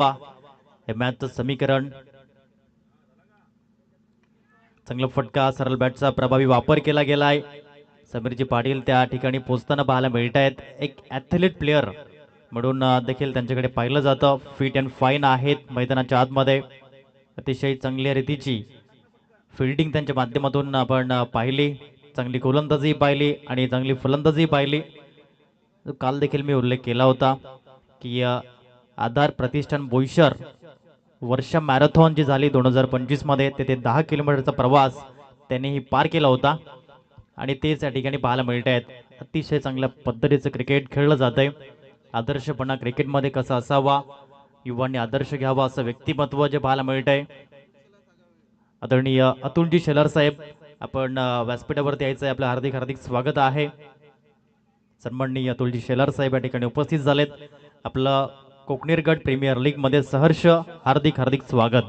हे मॅचचं समीकरण. चांगला फटका, सरळ बॅटचा प्रभावी वापर केला गेलाय. समीरजी पाटील त्या ठिकाणी पोहोचताना पाहायला मिळत आहेत. एक ॲथलीट प्लेअर म्हणून देखील त्यांच्याकडे पाहिलं जातं. फिट अँड फाईन आहेत मैदानाच्या आतमध्ये. अतिशय चांगल्या रीतीची फिल्डिंग त्यांच्या माध्यमातून आपण पाहिली. चांगली गोलंदाजी पाहिली आणि चांगली फलंदाजी पाहिली. काल देखील मी उल्लेख केला होता की आधार प्रतिष्ठान बोईसर वर्षा मॅरेथॉन जी झाली 2025 मध्ये, तेथे 10 किलोमीटरचा प्रवास त्यांनीही पार केला होता आणि तेच या ठिकाणी पाहायला मिळत आहेत. अतिशय चांगल्या पद्धतीचं क्रिकेट खेळलं जातंय. आदर्शपणा क्रिकेटमध्ये कसा असावा, युवांनी आदर्श घ्यावा असं व्यक्तिमत्व जे पाहायला मिळत आहे. आदरणीय अतुलजी शेलार साहेब, आपण व्यासपीठावरती यायचं आहे. आपलं हार्दिक हार्दिक स्वागत आहे. सन्माननीय अतुलजी शेलार साहेब या ठिकाणी उपस्थित झालेत. आपलं कोकणेर गट प्रीमियर लीग मध्ये सहर्ष हार्दिक हार्दिक स्वागत.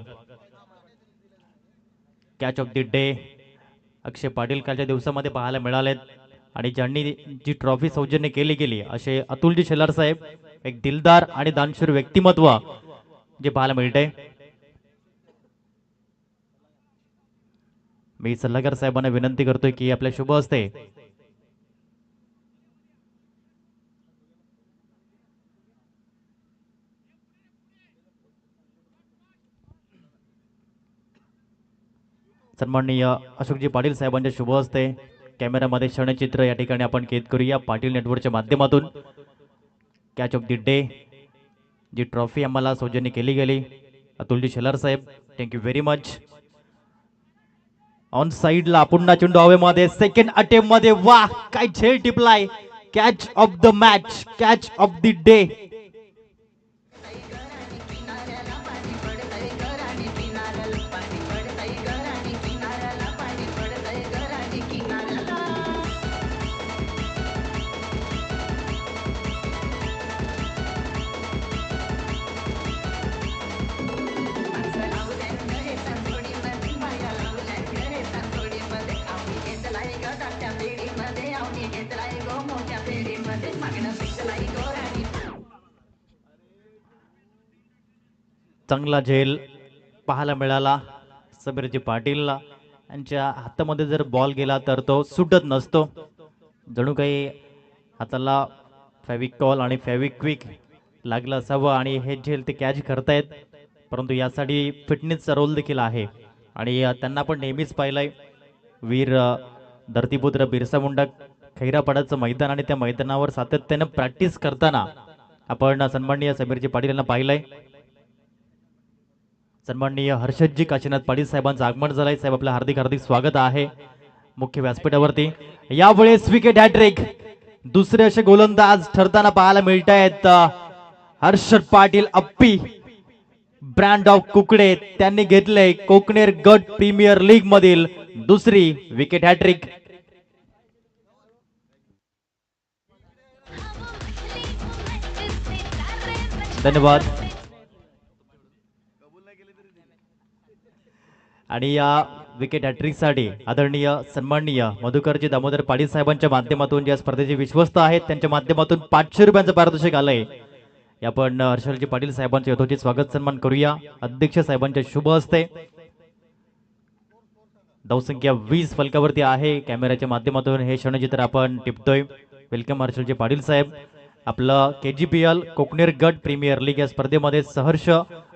कॅच ऑफ द डे अक्षय पाटील कालच्या दिवसामध्ये पाहायला मिळालेत आणि ज्यांनी जी ट्रॉफी सौजन्य केली गेली असे अतुलजी शेलार साहेब, एक दिलदार आणि दानशूर व्यक्तिमत्व जे पाहायला मिळते. मी सल्लागार साहेबांना विनंती करतोय की आपल्या शुभ हस्ते सन्माननीय अशोकजी पाटील साहेबांच्या शुभ हस्ते कॅमेरामध्ये क्षणचित्र या ठिकाणी आपण कैद करूया पाटील नेटवर्कच्या माध्यमातून. कॅच ऑफ द डे जी ट्रॉफी आम्हाला सौजन्य केली गेली, अतुलजी शेलार साहेब, थँक्यू व्हेरी मच. ऑन साइडला पुन्हा चेंडू हवेमध्ये, सेकंड अटेम्प्ट मध्ये, वाह काय झेल टिपलाय. Catch of the match, catch of the day. चांगला झेल पाहायला मिळाला समीरजी पाटील यांच्या हातामध्ये. जर बॉल गेला तर तो सुटत नसतो, जणू काही हाताला फेविकॉल आणि फेविक्विक लागलं असावं आणि हे झेल ते कॅच करतायत. परंतु यासाठी फिटनेसचा रोल देखील आहे आणि त्यांना पण नेहमीच पाहिलंय. वीर धरतीपुत्र बिरसा मुंडा खैरापाड्याचं मैदान आणि त्या मैदानावर सातत्यानं प्रॅक्टिस करताना आपण सन्माननीय समीरजी पाटील यांना पाहिलंय. सन्माननीय हर्षदजी काशीनाथ पाटील साहेबांचं आगमन झालंय. साहेब आपलं हार्दिक हार्दिक स्वागत आहे मुख्य व्यासपीठावरती. यावेळेस विकेट हॅट्रिक, दुसरे असे गोलंदाज ठरताना पाहायला मिळत आहेत. हर्षद पाटील अप्पी, ब्रँड ऑफ कुकडे, त्यांनी घेतले कोकणेर गट प्रीमियर लीग मधील दुसरी विकेट हॅट्रिक. धन्यवाद. आणि या विकेट हॅट्रिकसाठी आदरणीय सन्माननीय मधुकरजी दामोदर पाटील साहेबांच्या माध्यमातून ज्या स्पर्धेचे विश्वस्त आहेत त्यांच्या माध्यमातून 500 रुपयांचं पारितोषिक आलंय. आपण हर्षलजी पाटील साहेबांचे यथोचित स्वागत सन्मान करूया अध्यक्ष साहेबांच्या शुभ हस्ते. धावसंख्या 20 फलकावरती आहे. कॅमेऱ्याच्या माध्यमातून हे क्षणचित्र आपण टिपतोय. वेलकम हर्षलजी पाटील साहेब. आपलं KGPL कोकणेर गट प्रीमियर लीग या स्पर्धेमध्ये सहर्ष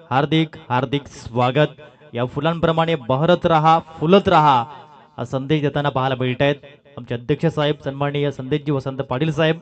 हार्दिक हार्दिक स्वागत. या फुलांप्रमाणे बहरत राहा, फुलत राहा हा संदेश देताना पाहायला मिळत आहेत आमचे अध्यक्ष साहेब सन्माननीय संदेशजी वसंत पाटील साहेब.